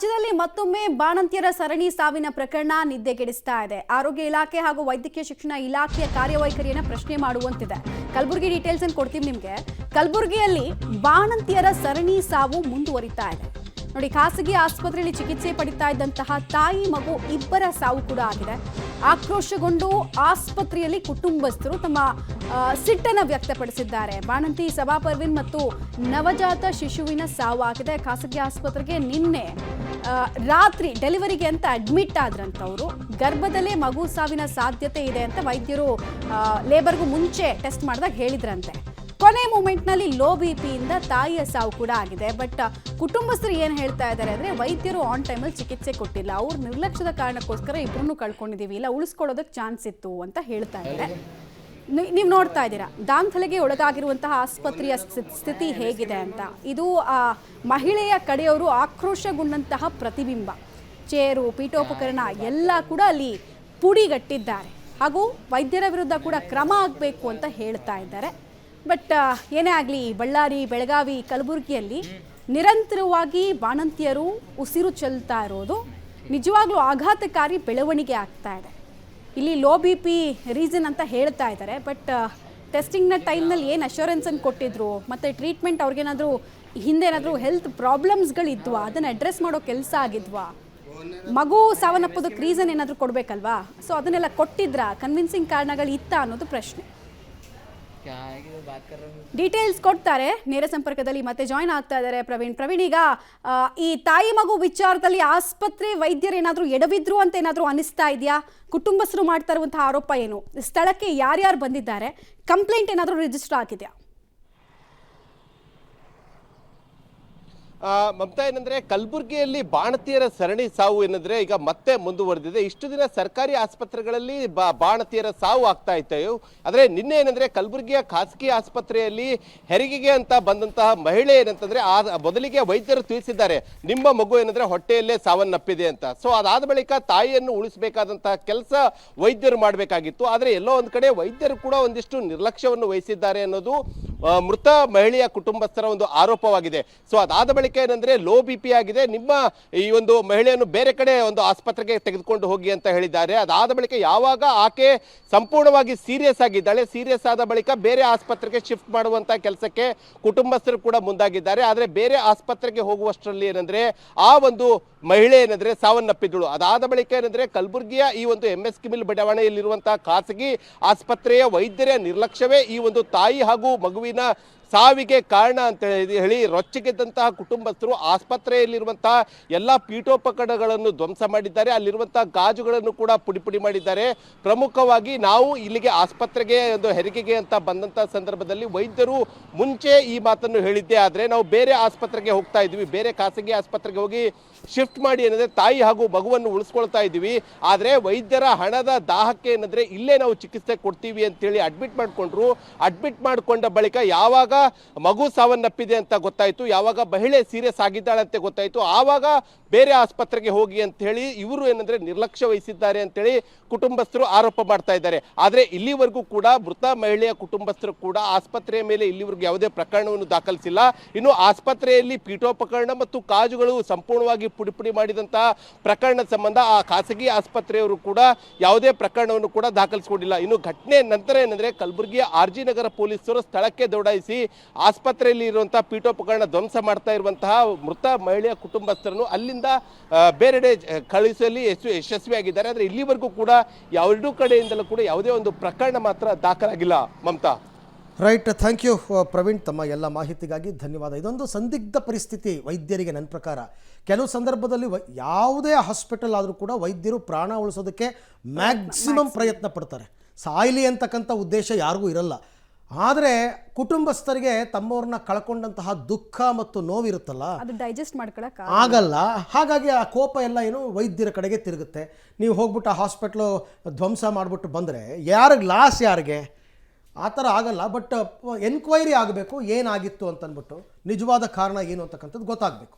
ರಾಜ್ಯದಲ್ಲಿ ಮತ್ತೊಮ್ಮೆ ಬಾಣಂತಿಯರ ಸರಣಿ ಸಾವಿನ ಪ್ರಕರಣ ನಿದ್ದೆಗೆಡಿಸ್ತಾ ಇದೆ. ಆರೋಗ್ಯ ಇಲಾಖೆ ಹಾಗೂ ವೈದ್ಯಕೀಯ ಶಿಕ್ಷಣ ಇಲಾಖೆಯ ಕಾರ್ಯವೈಖರಿಯನ್ನು ಪ್ರಶ್ನೆ ಮಾಡುವಂತಿದೆ. ಕಲಬುರಗಿ ಡೀಟೇಲ್ಸ್ ಅನ್ನು ಕೊಡ್ತೀವಿ ನಿಮಗೆ. ಕಲಬುರಗಿಯಲ್ಲಿ ಬಾಣಂತಿಯರ ಸರಣಿ ಸಾವು ಮುಂದುವರಿತಾ ಇದೆ. ನೋಡಿ, ಖಾಸಗಿ ಆಸ್ಪತ್ರೆಯಲ್ಲಿ ಚಿಕಿತ್ಸೆ ಪಡಿತಾ ಇದ್ದಂತಹ ತಾಯಿ ಮಗು ಇಬ್ಬರ ಸಾವು ಕೂಡ ಆಗಿದೆ. ಆಕ್ರೋಶಗೊಂಡು ಆಸ್ಪತ್ರೆಯಲ್ಲಿ ಕುಟುಂಬಸ್ಥರು ತಮ್ಮ ಸಿಟ್ಟನ್ನು ವ್ಯಕ್ತಪಡಿಸಿದ್ದಾರೆ. ಬಾಣಂತಿ ಸಬಾ ಪರ್ವಿನ್ ಮತ್ತು ನವಜಾತ ಶಿಶುವಿನ ಸಾವು ಆಗಿದೆ. ಖಾಸಗಿ ಆಸ್ಪತ್ರೆಗೆ ನಿನ್ನೆ ರಾತ್ರಿ ಡೆಲಿವರಿಗೆ ಅಂತ ಅಡ್ಮಿಟ್ ಆದ್ರಂತವರು. ಗರ್ಭದಲ್ಲೇ ಮಗು ಸಾವಿನ ಸಾಧ್ಯತೆ ಇದೆ ಅಂತ ವೈದ್ಯರು ಲೇಬರ್ಗೂ ಮುಂಚೆ ಟೆಸ್ಟ್ ಮಾಡಿದಾಗ ಹೇಳಿದ್ರಂತೆ. ಕೊನೆ ಮೂಮೆಂಟ್ನಲ್ಲಿ ಲೋ ಬಿಪಿಯಿಂದ ತಾಯಿಯ ಸಾವು ಕೂಡ ಆಗಿದೆ. ಬಟ್ ಕುಟುಂಬಸ್ಥರು ಏನು ಹೇಳ್ತಾ ಇದ್ದಾರೆ ಅಂದರೆ, ವೈದ್ಯರು ಆನ್ ಟೈಮಲ್ಲಿ ಚಿಕಿತ್ಸೆ ಕೊಟ್ಟಿಲ್ಲ, ಅವ್ರ ನಿರ್ಲಕ್ಷ್ಯದ ಕಾರಣಕ್ಕೋಸ್ಕರ ಇಬ್ಬರನ್ನು ಕಳ್ಕೊಂಡಿದ್ದೀವಿ, ಇಲ್ಲ ಉಳಿಸ್ಕೊಳ್ಳೋದಕ್ಕೆ ಚಾನ್ಸ್ ಇತ್ತು ಅಂತ ಹೇಳ್ತಾ ಇದ್ದಾರೆ. ನೀವು ನೋಡ್ತಾ ಇದ್ದೀರಾ ದಾಂಧಲೆಗೆ ಒಳಗಾಗಿರುವಂತಹ ಆಸ್ಪತ್ರೆಯ ಸ್ಥಿತಿ ಹೇಗಿದೆ ಅಂತ. ಇದು ಮಹಿಳೆಯ ಕಡೆಯವರು ಆಕ್ರೋಶಗೊಂಡಂತಹ ಪ್ರತಿಬಿಂಬ. ಚೇರು, ಪೀಠೋಪಕರಣ ಎಲ್ಲ ಕೂಡ ಅಲ್ಲಿ ಪುಡಿಗಟ್ಟಿದ್ದಾರೆ. ಹಾಗೂ ವೈದ್ಯರ ವಿರುದ್ಧ ಕೂಡ ಕ್ರಮ ಆಗಬೇಕು ಅಂತ ಹೇಳ್ತಾ ಇದ್ದಾರೆ. ಬಟ್ ಏನೇ ಆಗಲಿ, ಬಳ್ಳಾರಿ, ಬೆಳಗಾವಿ, ಕಲಬುರಗಿಯಲ್ಲಿ ನಿರಂತರವಾಗಿ ಬಾಣಂತಿಯರು ಉಸಿರು ಚೆಲ್ತಾ ಇರೋದು ನಿಜವಾಗ್ಲೂ ಆಘಾತಕಾರಿ ಬೆಳವಣಿಗೆ ಆಗ್ತಾ ಇದೆ. ಇಲ್ಲಿ ಲೋ ಬಿ ಪಿ ರೀಸನ್ ಅಂತ ಹೇಳ್ತಾ ಇದ್ದಾರೆ. ಬಟ್ ಟೆಸ್ಟಿಂಗ್ನ ಟೈಮ್ನಲ್ಲಿ ಏನು ಅಶ್ಯೂರೆನ್ಸನ್ನು ಕೊಟ್ಟಿದ್ರು, ಮತ್ತು ಟ್ರೀಟ್ಮೆಂಟ್ ಅವ್ರಿಗೇನಾದರೂ ಹಿಂದೇನಾದರೂ ಹೆಲ್ತ್ ಪ್ರಾಬ್ಲಮ್ಸ್ಗಳಿದ್ವಾ, ಅದನ್ನು ಅಡ್ರೆಸ್ ಮಾಡೋ ಕೆಲಸ ಆಗಿದ್ವಾ, ಮಗು ಸಾವನ್ನಪ್ಪೋದಕ್ಕೆ ರೀಸನ್ ಏನಾದರೂ ಕೊಡಬೇಕಲ್ವಾ, ಸೊ ಅದನ್ನೆಲ್ಲ ಕೊಟ್ಟಿದ್ರಾ, ಕನ್ವಿನ್ಸಿಂಗ್ ಕಾರಣಗಳು ಇತ್ತಾ ಅನ್ನೋದು ಪ್ರಶ್ನೆ. ಡೀಟೇಲ್ಸ್ ಕೊಡ್ತಾರೆ. ನೇರ ಸಂಪರ್ಕದಲ್ಲಿ ಮತ್ತೆ ಜಾಯ್ನ್ ಆಗ್ತಾ ಇದ್ದಾರೆ ಪ್ರವೀಣ್. ಈಗ ಈ ತಾಯಿ ಮಗು ವಿಚಾರದಲ್ಲಿ ಆಸ್ಪತ್ರೆ ವೈದ್ಯರು ಏನಾದರೂ ಎಡವಿದ್ರು ಅಂತ ಏನಾದರೂ ಅನಿಸ್ತಾ ಇದೆಯಾ? ಕುಟುಂಬಸ್ಥರು ಮಾಡ್ತಾ ಇರುವಂತಹ ಆರೋಪ ಏನು? ಸ್ಥಳಕ್ಕೆ ಯಾರ್ಯಾರು ಬಂದಿದ್ದಾರೆ? ಕಂಪ್ಲೇಂಟ್ ಏನಾದರೂ ರಿಜಿಸ್ಟರ್ ಆಗಿದೆಯಾ? ಮಮತಾ, ಏನಂದ್ರೆ ಕಲಬುರಗಿಯಲ್ಲಿ ಬಾಣತಿಯರ ಸರಣಿ ಸಾವು ಏನಂದ್ರೆ ಈಗ ಮತ್ತೆ ಮುಂದುವರೆದಿದೆ. ಇಷ್ಟು ದಿನ ಸರ್ಕಾರಿ ಆಸ್ಪತ್ರೆಗಳಲ್ಲಿ ಬಾಣತಿಯರ ಸಾವು ಆಗ್ತಾ ಇತ್ತು. ಆದ್ರೆ ನಿನ್ನೆ ಏನಂದ್ರೆ ಕಲಬುರಗಿಯ ಖಾಸಗಿ ಆಸ್ಪತ್ರೆಯಲ್ಲಿ ಹೆರಿಗೆಗೆ ಅಂತ ಬಂದಂತಹ ಮಹಿಳೆ ಏನಂತಂದ್ರೆ ಮೊದಲಿಗೆ ವೈದ್ಯರು ತಿಳಿಸಿದ್ದಾರೆ, ನಿಮ್ಮ ಮಗು ಏನಂದ್ರೆ ಹೊಟ್ಟೆಯಲ್ಲೇ ಸಾವನ್ನಪ್ಪಿದೆ ಅಂತ. ಸೊ ಅದಾದ ಬಳಿಕ ತಾಯಿಯನ್ನು ಉಳಿಸಬೇಕಾದಂತಹ ಕೆಲಸ ವೈದ್ಯರು ಮಾಡಬೇಕಾಗಿತ್ತು. ಆದ್ರೆ ಎಲ್ಲೋ ಒಂದ್ ಕಡೆ ವೈದ್ಯರು ಕೂಡ ಒಂದಿಷ್ಟು ನಿರ್ಲಕ್ಷ್ಯವನ್ನು ವಹಿಸಿದ್ದಾರೆ ಅನ್ನೋದು ಮೃತ ಮಹಿಳೆಯ ಕುಟುಂಬಸ್ಥರ ಒಂದು ಆರೋಪವಾಗಿದೆ. ಸೊ ಅದಾದ ಬಳಿಕ ಏನಂದ್ರೆ ಲೋ ಬಿ ಪಿ ಆಗಿದೆ, ನಿಮ್ಮ ಈ ಒಂದು ಮಹಿಳೆಯನ್ನು ಬೇರೆ ಕಡೆ ಒಂದು ಆಸ್ಪತ್ರೆಗೆ ತೆಗೆದುಕೊಂಡು ಹೋಗಿ ಅಂತ ಹೇಳಿದ್ದಾರೆ. ಅದಾದ ಬಳಿಕ ಯಾವಾಗ ಆಕೆ ಸಂಪೂರ್ಣವಾಗಿ ಸೀರಿಯಸ್ ಆಗಿದ್ದಾಳೆ, ಸೀರಿಯಸ್ ಆದ ಬಳಿಕ ಬೇರೆ ಆಸ್ಪತ್ರೆಗೆ ಶಿಫ್ಟ್ ಮಾಡುವಂತ ಕೆಲಸಕ್ಕೆ ಕುಟುಂಬಸ್ಥರು ಕೂಡ ಮುಂದಾಗಿದ್ದಾರೆ. ಆದ್ರೆ ಬೇರೆ ಆಸ್ಪತ್ರೆಗೆ ಹೋಗುವಷ್ಟರಲ್ಲಿ ಏನಂದ್ರೆ ಆ ಒಂದು ಮಹಿಳೆ ಏನಂದ್ರೆ ಸಾವನ್ನಪ್ಪಿದಳು. ಅದಾದ ಬಳಿಕ ಏನಂದ್ರೆ ಕಲಬುರಗಿಯ ಈ ಒಂದು MS ಕಿಮಿಲ್ ಬಡಾವಣೆಯಲ್ಲಿರುವಂತಹ ಖಾಸಗಿ ಆಸ್ಪತ್ರೆಯ ವೈದ್ಯರ ನಿರ್ಲಕ್ಷ್ಯವೇ ಈ ಒಂದು ತಾಯಿ ಹಾಗೂ ಮಗುವಿನ ಸಾವಿಗೆ ಕಾರಣ ಅಂತ ಹೇಳಿ ರೊಚ್ಚಿಗೆದ್ದಂತಹ ಕುಟುಂಬಸ್ಥರು ಆಸ್ಪತ್ರೆಯಲ್ಲಿರುವಂತಹ ಎಲ್ಲ ಪೀಠೋಪಕರಣಗಳನ್ನು ಧ್ವಂಸ ಮಾಡಿದ್ದಾರೆ. ಅಲ್ಲಿರುವಂತಹ ಗಾಜುಗಳನ್ನು ಕೂಡ ಪುಡಿ ಮಾಡಿದ್ದಾರೆ. ಪ್ರಮುಖವಾಗಿ ನಾವು ಇಲ್ಲಿಗೆ ಆಸ್ಪತ್ರೆಗೆ ಒಂದು ಹೆರಿಗೆಗೆ ಅಂತ ಬಂದಂತಹ ಸಂದರ್ಭದಲ್ಲಿ ವೈದ್ಯರು ಮುಂಚೆ ಈ ಮಾತನ್ನು ಹೇಳಿದ್ದೆ. ಆದರೆ ನಾವು ಬೇರೆ ಆಸ್ಪತ್ರೆಗೆ ಹೋಗ್ತಾ ಇದ್ವಿ, ಬೇರೆ ಖಾಸಗಿ ಆಸ್ಪತ್ರೆಗೆ ಹೋಗಿ ಶಿಫ್ಟ್ ಮಾಡಿ ಏನಂದ್ರೆ ತಾಯಿ ಹಾಗೂ ಮಗುವನ್ನು ಉಳಿಸ್ಕೊಳ್ತಾ ಇದ್ದೀವಿ. ಆದರೆ ವೈದ್ಯರ ಹಣದ ದಾಹಕ್ಕೆ ಏನಂದ್ರೆ ಇಲ್ಲೇ ನಾವು ಚಿಕಿತ್ಸೆ ಕೊಡ್ತೀವಿ ಅಂತೇಳಿ ಅಡ್ಮಿಟ್ ಮಾಡಿಕೊಂಡ್ರು. ಅಡ್ಮಿಟ್ ಮಾಡಿಕೊಂಡ ಬಳಿಕ ಯಾವಾಗ ಮಗು ಸಾವನ್ನಪ್ಪಿದೆ ಅಂತ ಗೊತ್ತಾಯ್ತು, ಯಾವಾಗ ಮಹಿಳೆ ಸೀರಿಯಸ್ ಆಗಿದ್ದಾಳಂತೆ ಗೊತ್ತಾಯ್ತು, ಆವಾಗ ಬೇರೆ ಆಸ್ಪತ್ರೆಗೆ ಹೋಗಿ ಅಂತ ಹೇಳಿ ಇವರು ಏನಂದ್ರೆ ನಿರ್ಲಕ್ಷ್ಯ ವಹಿಸಿದ್ದಾರೆ ಅಂತೇಳಿ ಕುಟುಂಬಸ್ಥರು ಆರೋಪ ಮಾಡ್ತಾ ಇದ್ದಾರೆ. ಆದ್ರೆ ಇಲ್ಲಿವರೆಗೂ ಕೂಡ ಮೃತ ಮಹಿಳೆಯ ಕುಟುಂಬಸ್ಥರು ಕೂಡ ಆಸ್ಪತ್ರೆಯ ಮೇಲೆ ಇಲ್ಲಿವರೆಗೂ ಯಾವುದೇ ಪ್ರಕರಣವನ್ನು ದಾಖಲಿಸಿಲ್ಲ. ಇನ್ನು ಆಸ್ಪತ್ರೆಯಲ್ಲಿ ಪೀಠೋಪಕರಣ ಮತ್ತು ಕಾಜುಗಳು ಸಂಪೂರ್ಣವಾಗಿ ಪುಡಿ ಮಾಡಿದಂತಹ ಪ್ರಕರಣ ಸಂಬಂಧ ಆ ಖಾಸಗಿ ಆಸ್ಪತ್ರೆಯವರು ಕೂಡ ಯಾವುದೇ ಪ್ರಕರಣವನ್ನು ಕೂಡ ದಾಖಲಿಸಿಕೊಂಡಿಲ್ಲ. ಇನ್ನು ಘಟನೆ ನಂತರ ಏನಂದ್ರೆ ಕಲಬುರಗಿಯ RG ನಗರ ಪೊಲೀಸರು ಸ್ಥಳಕ್ಕೆ ದೌಡಾಯಿಸಿ ಆಸ್ಪತ್ರೆಯಲ್ಲಿ ಇರುವಂತಹ ಪೀಠೋಪಕರಣ ಧ್ವಂಸ ಮಾಡ್ತಾ ಇರುವಂತಹ ಮೃತ ಮಹಿಳೆಯ ಕುಟುಂಬಸ್ಥರನ್ನು ಅಲ್ಲಿಂದ ಬೇರೆಡೆ ಕಳುಹಿಸುವಲ್ಲಿ ಯಶಸ್ವಿಯಾಗಿದ್ದಾರೆ. ಆದರೆ ಇಲ್ಲಿವರೆಗೂ ಕೂಡ ಎರಡೂ ಕಡೆಯಿಂದಲೂ ಕೂಡ ಯಾವುದೇ ಒಂದು ಪ್ರಕರಣ ಮಾತ್ರ ದಾಖಲಾಗಿಲ್ಲ. Mamata, right, thank you Praveen, ತಮ್ಮ ಎಲ್ಲ ಮಾಹಿತಿಗಾಗಿ ಧನ್ಯವಾದ. ಇದೊಂದು ಸಂದಿಗ್ಧ ಪರಿಸ್ಥಿತಿ ವೈದ್ಯರಿಗೆ. ನನ್ನ ಪ್ರಕಾರ ಕೆಲವು ಸಂದರ್ಭದಲ್ಲಿ ಯಾವುದೇ ಹಾಸ್ಪಿಟಲ್ ಆದರೂ ಕೂಡ ವೈದ್ಯರು ಪ್ರಾಣ ಉಳಿಸೋದಕ್ಕೆ ಮ್ಯಾಕ್ಸಿಮಮ್ ಪ್ರಯತ್ನ ಪಡ್ತಾರೆ. ಸಾಯಲಿ ಅಂತಕ್ಕಂಥ ಉದ್ದೇಶ ಯಾರಿಗೂ ಇರಲ್ಲ. ಆದರೆ ಕುಟುಂಬಸ್ಥರಿಗೆ ತಮ್ಮವ್ರನ್ನ ಕಳ್ಕೊಂಡಂತಹ ದುಃಖ ಮತ್ತು ನೋವಿರುತ್ತಲ್ಲ, ಅದು ಡೈಜೆಸ್ಟ್ ಮಾಡ್ಕೊಳಕ್ಕೆ ಆಗಲ್ಲ. ಹಾಗಾಗಿ ಆ ಕೋಪ ಎಲ್ಲ ಏನು ವೈದ್ಯರ ಕಡೆಗೆ ತಿರುಗುತ್ತೆ. ನೀವು ಹೋಗ್ಬಿಟ್ಟು ಆ ಹಾಸ್ಪಿಟ್ಲು ಧ್ವಂಸ ಮಾಡಿಬಿಟ್ಟು ಬಂದರೆ ಯಾರಿಗೆ ಲಾಸ್, ಯಾರಿಗೆ? ಆ ಥರ ಆಗಲ್ಲ. ಬಟ್ ಎನ್ಕ್ವೈರಿ ಆಗಬೇಕು, ಏನಾಗಿತ್ತು ಅಂತಂದ್ಬಿಟ್ಟು ನಿಜವಾದ ಕಾರಣ ಏನು ಅಂತಕ್ಕಂಥದ್ದು ಗೊತ್ತಾಗಬೇಕು.